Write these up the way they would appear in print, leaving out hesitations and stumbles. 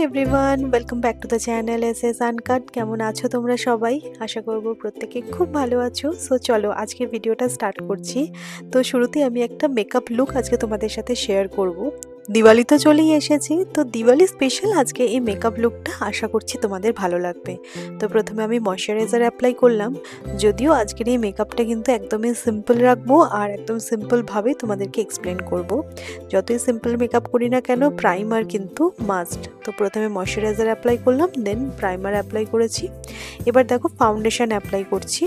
Everyone, welcome back to the channel SS uncut. কেমন আছো তোমরা সবাই? আশা করব প্রত্যেকে খুব ভালো আছো। সো চলো আজকের ভিডিওটা স্টার্ট করছি। তো শুরুতেই আমি একটা মেকআপ লুক আজকে তোমাদের সাথে শেয়ার করব। দিওয়ালি তো চলেই এসেছে, তো দিওয়ালি স্পেশাল আজকে এই মেকআপ লুকটা আশা করছি তোমাদের ভালো লাগবে। তো প্রথমে আমি ময়শ্চারাইজার অ্যাপ্লাই করলাম। যদিও আজকের এই মেকআপটা কিন্তু একদমই সিম্পল রাখবো আর একদম সিম্পলভাবে তোমাদেরকে এক্সপ্লেন করব। যতই সিম্পল মেকআপ করি না কেন, প্রাইমার কিন্তু মাস্ট। তো প্রথমে ময়শ্চারাইজার অ্যাপ্লাই করলাম, দেন প্রাইমার অ্যাপ্লাই করেছি। এবার দেখো ফাউন্ডেশন অ্যাপ্লাই করছি।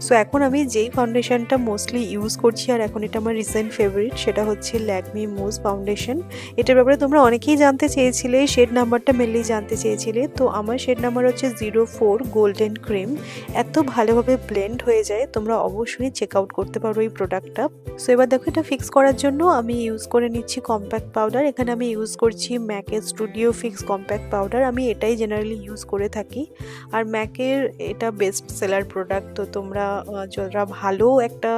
সো এখন আমি যেই ফাউন্ডেশনটা মোস্টলি ইউজ করছি আর এখন এটা আমার রিসেন্ট ফেভারিট, সেটা হচ্ছে ল্যাকমি মুজ ফাউন্ডেশন। এটার ব্যাপারে তোমরা অনেকেই জানতে চেয়েছিলে, শেড নাম্বারটা মেনলি জানতে চেয়েছিলে। তো আমার শেড নাম্বার হচ্ছে 04 গোল্ডেন ক্রিম। এত ভালোভাবে ব্লেন্ড হয়ে যায়, তোমরা অবশ্যই চেক আউট করতে পারো এই প্রোডাক্টটা। সো এবার দেখো এটা ফিক্স করার জন্য আমি ইউজ করে নিচ্ছি কম্প্যাক্ট পাউডার। এখানে আমি ইউজ করছি ম্যাকের স্টুডিও ফিক্স কম্প্যাক্ট পাউডার। আমি এটাই জেনারেলি ইউজ করে থাকি আর ম্যাকের এটা বেস্ট সেলার প্রোডাক্ট। তো তোমরা যারা ভালো একটা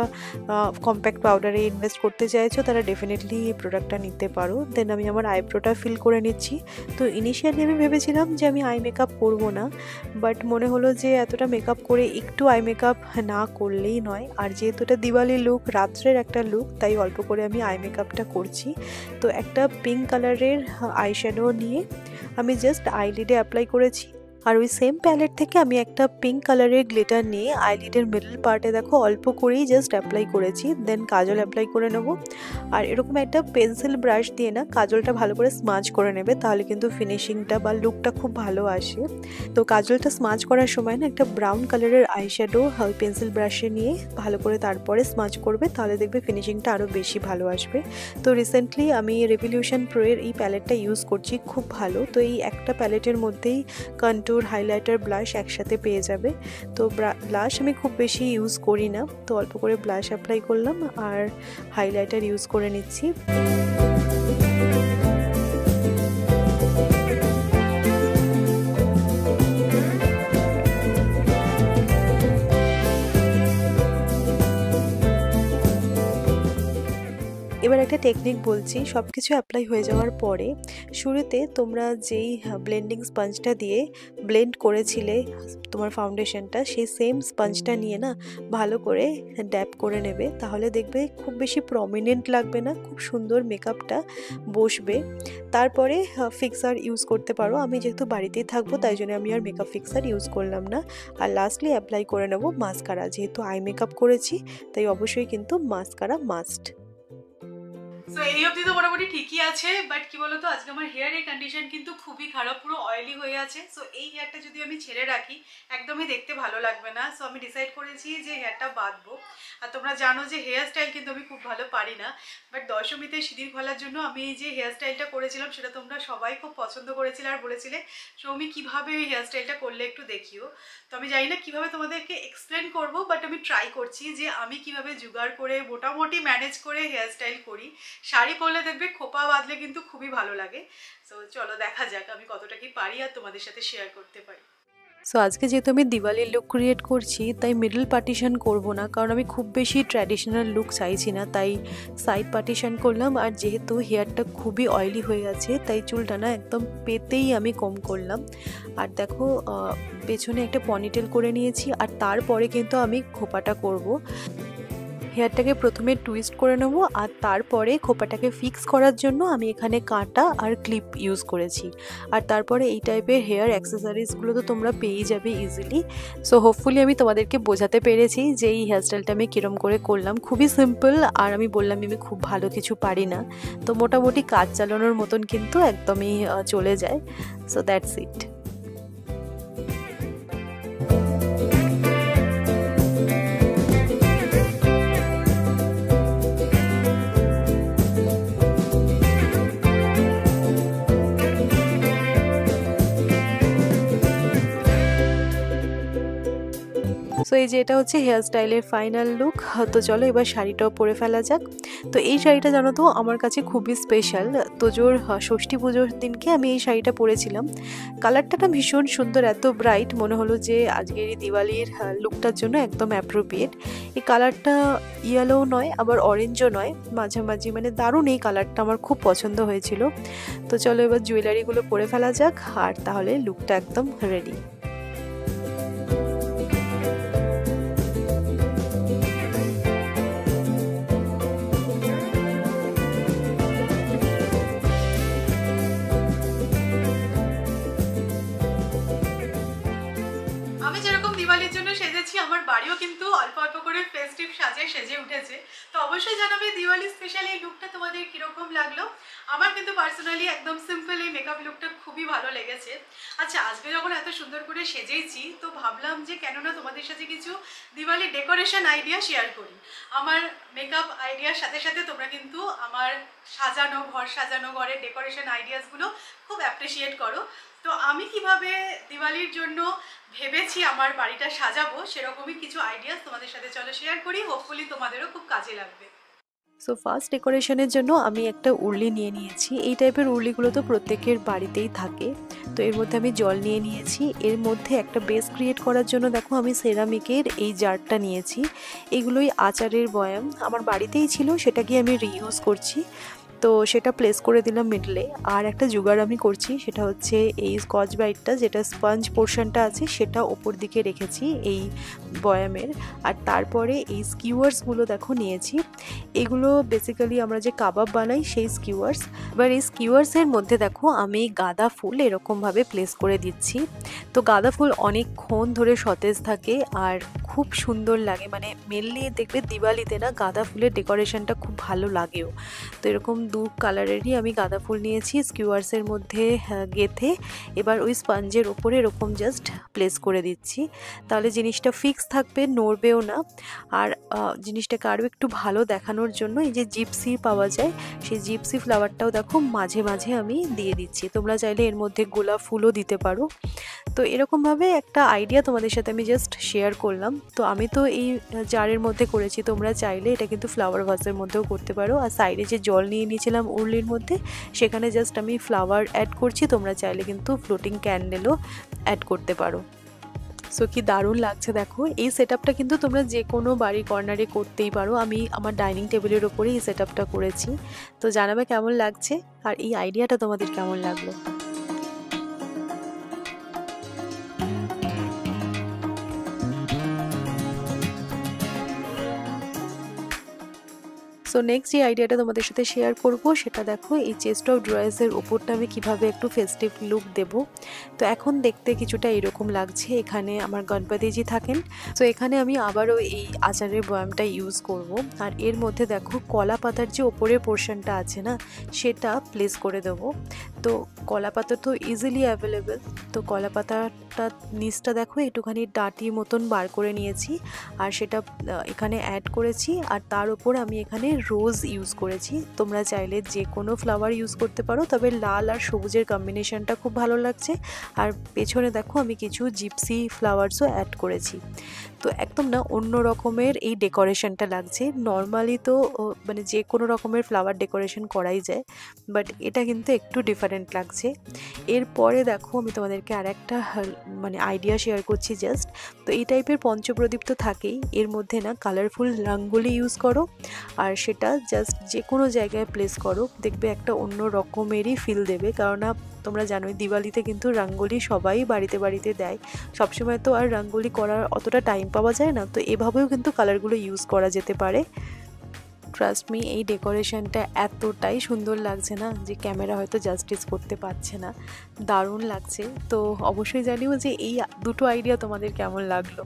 কম্প্যাক্ট পাউডারে ইনভেস্ট করতে চাইছো তারা ডেফিনেটলি এই প্রোডাক্টটা নিতে পারো। দেন আমি আমার আইব্রোটা ফিল করে নিচ্ছি। তো ইনিশিয়ালি আমি ভেবেছিলাম যে আমি আই মেকআপ করবো না, বাট মনে হলো যে এতটা মেকআপ করে একটু আই মেকআপ না করলেই নয়। আর যেহেতু এটা দিওয়ালি লুক, রাত্রের একটা লুক, তাই অল্প করে আমি আই মেকআপটা করছি। তো একটা পিঙ্ক কালারের আই শ্যাডো নিয়ে আমি জাস্ট আইলিডে অ্যাপ্লাই করেছি। আর ওই সেম প্যালেট থেকে আমি একটা পিঙ্ক কালারের গ্লিটার নিয়ে আইলিডের মিডল পার্টে দেখো অল্প করেই জাস্ট অ্যাপ্লাই করেছি। দেন কাজল অ্যাপ্লাই করে নেব। আর এরকম একটা পেন্সিল ব্রাশ দিয়ে না কাজলটা ভালো করে স্মাজ করে নেবে, তাহলে কিন্তু ফিনিশিংটা বা লুকটা খুব ভালো আসে। তো কাজলটা স্মাজ করার সময় না একটা ব্রাউন কালারের আইশ্যাডো ওই পেন্সিল ব্রাশে নিয়ে ভালো করে তারপরে স্মাজ করবে, তাহলে দেখবে ফিনিশিংটা আরও বেশি ভালো আসবে। তো রিসেন্টলি আমি রেভলিউশন প্রো এর এই প্যালেটটা ইউজ করছি, খুব ভালো। তো এই একটা প্যালেটের মধ্যেই কন্ট্যুর, হাইলাইটার, ব্লাশ একসাথে পেয়ে যাবে। তো ব্লাশ আমি খুব বেশি ইউজ করি না, তো অল্প করে ব্লাশ অ্যাপ্লাই করলাম আর হাইলাইটার ইউজ করে নিচ্ছি। এবার একটা টেকনিক বলছি, সব কিছু অ্যাপ্লাই হয়ে যাওয়ার পরে শুরুতে তোমরা যেই ব্লেন্ডিং স্পঞ্জটা দিয়ে ব্লেন্ড করেছিলে তোমার ফাউন্ডেশনটা, সেই সেম স্পঞ্জটা নিয়ে না ভালো করে ড্যাপ করে নেবে, তাহলে দেখবে খুব বেশি প্রমিনেন্ট লাগবে না, খুব সুন্দর মেকআপটা বসবে। তারপরে ফিক্সার ইউজ করতে পারো। আমি যেহেতু বাড়িতেই থাকবো তাই জন্য আমি আর মেকআপ ফিক্সার ইউজ করলাম না। আর লাস্টলি অ্যাপ্লাই করে নেবো মাস্কারা। যেহেতু আই মেকআপ করেছি তাই অবশ্যই কিন্তু মাস্কারা মাস্ট। সো এই অবধি তো মোটামুটি ঠিকই আছে, বাট কি বলতো আজকে আমার হেয়ারের কন্ডিশন কিন্তু খুবই খারাপ, পুরো অয়েলি হয়ে আছে। সো এই হেয়ারটা যদি আমি ছেড়ে রাখি একদমই দেখতে ভালো লাগবে না। সো আমি ডিসাইড করেছি যে হেয়ারটা বাঁধবো। আর তোমরা জানো যে হেয়ার স্টাইল কিন্তু আমি খুব ভালো পারি না, বাট দশমীতে সিঁদুর খোলার জন্য আমি যে হেয়ার স্টাইলটা করেছিলাম সেটা তোমরা সবাই খুব পছন্দ করেছিলে আর বলেছিলে সৌমি কীভাবে ওই হেয়ার স্টাইলটা করলে একটু দেখিও। তো আমি জানি না কীভাবে তোমাদেরকে এক্সপ্লেন করবো, বাট আমি ট্রাই করছি যে আমি কীভাবে জোগাড় করে মোটামুটি ম্যানেজ করে হেয়ার স্টাইল করি। শাড়ি পরলে দেখবে খোপা বাঁধলে কিন্তু খুবই ভালো লাগে। সো চলো দেখা যাক আমি কতটা কি পারি আর তোমাদের সাথে শেয়ার করতে পারি। সো আজকে যেহেতু আমি দিওয়ালির লুক ক্রিয়েট করছি তাই মিডল পার্টিশন করব না, কারণ আমি খুব বেশি ট্র্যাডিশনাল লুক চাইছি না, তাই সাইড পার্টিশন করলাম। আর যেহেতু হেয়ারটা খুবই অয়েলি হয়ে আছে তাই চুলটা না একদম পেতেই আমি কম করলাম। আর দেখো পেছনে একটা পনিটেল করে নিয়েছি আর তারপরে কিন্তু আমি খোপাটা করব। হেয়ারটাকে প্রথমে টুইস্ট করে নেব আর তারপরে খোপাটাকে ফিক্স করার জন্য আমি এখানে কাঁটা আর ক্লিপ ইউজ করেছি। আর তারপরে এই টাইপের হেয়ার অ্যাক্সেসরিজগুলো তো তোমরা পেয়েই যাবে ইজিলি। সো হোপফুলি আমি তোমাদেরকে বোঝাতে পেরেছি যে এই হেয়ারস্টাইলটা আমি কীরকম করে করলাম। খুবই সিম্পল, আর আমি বললাম আমি খুব ভালো কিছু পারি না, তো মোটামুটি কাজ চালানোর মতন কিন্তু একদমই চলে যায়। So that's it. সো এই যে এটা হচ্ছে হেয়ার স্টাইলের ফাইনাল লুক। তো চলো এবার শাড়িটাও পরে ফেলা যাক। তো এই শাড়িটা জানো তো আমার কাছে খুবই স্পেশাল। তোজোর ষষ্ঠী পুজোর দিনকে আমি এই শাড়িটা পরেছিলাম। কালারটা না ভীষণ সুন্দর, এত ব্রাইট, মনে হলো যে আজকের এই দিওয়ালির লুকটার জন্য একদম অ্যাপ্রোপ্রিয়েট। এই কালারটা ইয়েলোও নয় আবার অরেঞ্জও নয়, মাঝামাঝি, মানে দারুণ এই কালারটা, আমার খুব পছন্দ হয়েছিল। তো চলো এবার জুয়েলারিগুলো পরে ফেলা যাক, আর তাহলে লুকটা একদম রেডি। আমি যেরকম দিওয়ালির জন্য সেজেছি, আমার বাড়িও কিন্তু অল্প অল্প করে ফেস্টিভ সাজে সেজে উঠেছে। তো অবশ্যই জানাবে দিওয়ালি স্পেশাল এই লুকটা তোমাদের কিরকম লাগলো। আমার কিন্তু পার্সোনালি একদম সিম্পল এই মেকআপ লুকটা খুবই ভালো লেগেছে। আচ্ছা, আজকে যখন এত সুন্দর করে সেজেইছি তো ভাবলাম যে কেননা তোমাদের সাথে কিছু দিওয়ালি ডেকোরেশন আইডিয়া শেয়ার করি। আমার মেকআপ আইডিয়ার সাথে সাথে তোমরা কিন্তু আমার সাজানো ঘর, সাজানো ঘরের ডেকোরেশন আইডিয়াসগুলো খুব অ্যাপ্রিসিয়েট করো। তো আমি কিভাবে দিওয়ালির জন্য ভেবেছি আমার বাড়িটা সাজাবো, সেরকমই কিছু আইডিয়াস তোমাদের সাথে চলো শেয়ার করি। হোপফুলি তোমাদেরও খুব কাজে লাগবে। সো ফার্স্ট ডেকোরেশনের জন্য আমি একটা উরলি নিয়ে নিয়েছি। এই টাইপের উরলিগুলো তো প্রত্যেকের বাড়িতেই থাকে। তো এর মধ্যে আমি জল নিয়ে নিয়েছি। এর মধ্যে একটা বেস ক্রিয়েট করার জন্য দেখো আমি সেরামিকের এই জারটা নিয়েছি। এগুলোই আচারের বয়াম, আমার বাড়িতেই ছিল, সেটাকে আমি রিইউজ করছি। তো সেটা প্লেস করে দিলাম মিডলে। আর একটা জোগাড় আমি করছি, সেটা হচ্ছে এই স্কচ ব্রাইটটা, যেটা স্পঞ্জ পোর্শনটা আছে সেটা ওপর দিকে রেখেছি এই বয়ামের। আর তারপরে এই স্কিউয়ার্সগুলো দেখো নিয়েছি। এগুলো বেসিক্যালি আমরা যে কাবাব বানাই সেই স্কিউয়ার্স। এবার এই স্কিউয়ার্সের মধ্যে দেখো আমি গাঁদা ফুল এরকমভাবে প্লেস করে দিচ্ছি। তো গাঁদা ফুল অনেকক্ষণ ধরে সতেজ থাকে আর খুব সুন্দর লাগে, মানে মেনলি দেখবে দিওয়ালিতে না গাঁদা ফুলের ডেকোরেশনটা খুব ভালো লাগেও। তো এরকম দু কালারেরই আমি গাঁদা ফুল নিয়েছি, স্কিউয়ার্সের মধ্যে গেঁথে এবার ওই স্পঞ্জের ওপরে এরকম জাস্ট প্লেস করে দিচ্ছি। তাহলে জিনিসটা ফিক্স থাকবে, নড়বেও না। আর জিনিসটাকে আরও একটু ভালো দেখানোর জন্য এই যে জিপসি পাওয়া যায়, সেই জিপসি ফ্লাওয়ারটাও দেখো মাঝে মাঝে আমি দিয়ে দিচ্ছি। তোমরা চাইলে এর মধ্যে গোলাপ ফুলও দিতে পারো। তো এরকমভাবে একটা আইডিয়া তোমাদের সাথে আমি জাস্ট শেয়ার করলাম। তো আমি তো এই জারের মধ্যে করেছি, তোমরা চাইলে এটা কিন্তু ফ্লাওয়ার ভাসের মধ্যেও করতে পারো। আর সাইডে যে জল নিয়ে নিয়েছিলাম উরলির মধ্যে, সেখানে জাস্ট আমি ফ্লাওয়ার অ্যাড করছি। তোমরা চাইলে কিন্তু ফ্লোটিং ক্যান্ডেলও অ্যাড করতে পারো। সো কি দারুণ লাগছে দেখো। এই সেটআপটা কিন্তু তোমরা যে কোনো বাড়ি কর্নারে করতেই পারো। আমি আমার ডাইনিং টেবিলের ওপরে এই সেটআপটা করেছি। তো জানাবে কেমন লাগছে আর এই আইডিয়াটা তোমাদের কেমন লাগলো। সো নেক্সট যে আইডিয়াটা তোমাদের সাথে শেয়ার করব সেটা দেখো, এই চেস্ট অফ ড্রয়ার্সের ওপরটা আমি কিভাবে একটু ফেস্টিভ লুক দেব। তো এখন দেখতে কিছুটা এরকম লাগছে। এখানে আমার গণপতিজি থাকেন। সো এখানে আমি আবারও এই আচারের বয়ামটা ইউজ করব। আর এর মধ্যে দেখো কলা পাতার যে ওপরের পোর্শনটা আছে না, সেটা প্লেস করে দেবো। তো কলা পাতা তো ইজিলি অ্যাভেলেবেল। তো কলা পাতাটা নিচটা দেখো একটুখানি ডাঁটি মতন বার করে নিয়েছি আর সেটা এখানে অ্যাড করেছি। আর তার উপর আমি এখানে রোজ ইউজ করেছি। তোমরা চাইলে যে কোনো ফ্লাওয়ার ইউজ করতে পারো, তবে লাল আর সবুজের কম্বিনেশনটা খুব ভালো লাগছে। আর পেছনে দেখো আমি কিছু জিপসি ফ্লাওয়ার্সও অ্যাড করেছি। তো একদম না অন্য রকমের এই ডেকোরেশনটা লাগছে। নর্মালি তো মানে যে কোনো রকমের ফ্লাওয়ার ডেকোরেশন করাই যায়, বাট এটা কিন্তু একটু ডিফারেন্ট লাগছে। এরপরে দেখো আমি তোমাদেরকে আর একটা মানে আইডিয়া শেয়ার করছি জাস্ট। তো এই টাইপের পঞ্চপ্রদীপ তো থাকেই, এর মধ্যে না কালারফুল রঙ্গোলি ইউজ করো আর সেটা জাস্ট যে কোনো জায়গায় প্লেস করো, দেখবে একটা অন্য রকমেরই ফিল দেবে। কেননা তোমরা জানোই দিওয়ালিতে কিন্তু রঙ্গোলি সবাই বাড়িতে বাড়িতে দেয়। সবসময় তো আর রঙ্গোলি করার অতটা টাইম পাওয়া যায় না। তো এভাবেও কিন্তু কালারগুলো ইউজ করা যেতে পারে। ট্রাস্ট মি, এই ডেকোরেশনটা এতটাই সুন্দর লাগছে না যে ক্যামেরা হয়তো জাস্টিস করতে পারছে না। দারুণ লাগছে। তো অবশ্যই জানিও যে এই দুটো আইডিয়া তোমাদের কেমন লাগলো।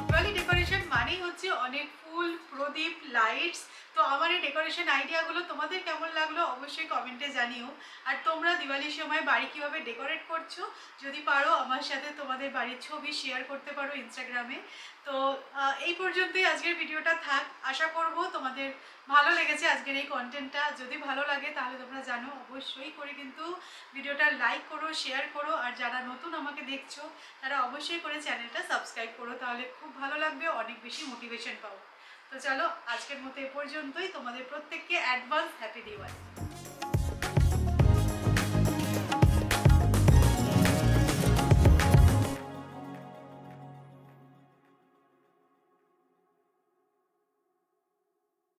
দিওয়ালি ডেকোরেশন মানেই হচ্ছে অনেক ফুল, প্রদীপ, লাইটস, তো আমার এই ডেকোরেশন আইডিয়াগুলো তোমাদের কেমন লাগলো অবশ্যই কমেন্টে জানিও। আর তোমরা দিওয়ালির সময় বাড়ি কীভাবে ডেকোরেট করছো যদি পারো আমার সাথে তোমাদের বাড়ির ছবি শেয়ার করতে পারো ইনস্টাগ্রামে। তো এই পর্যন্তই আজকের ভিডিওটা থাক। আশা করব তোমাদের ভালো লেগেছে আজকের এই কন্টেন্টটা। যদি ভালো লাগে তাহলে তোমরা জানো অবশ্যই করে কিন্তু ভিডিওটা লাইক করো, শেয়ার করো। আর যারা নতুন আমাকে দেখছো তারা অবশ্যই করে চ্যানেলটা সাবস্ক্রাইব করো, তাহলে খুব ভালো লাগবে, অনেক বেশি মোটিভেশন পাবো। তো চলো আজকের মতো এ পর্যন্তই। তোমাদের প্রত্যেককে অ্যাডভান্স হ্যাপি দিওয়ালি।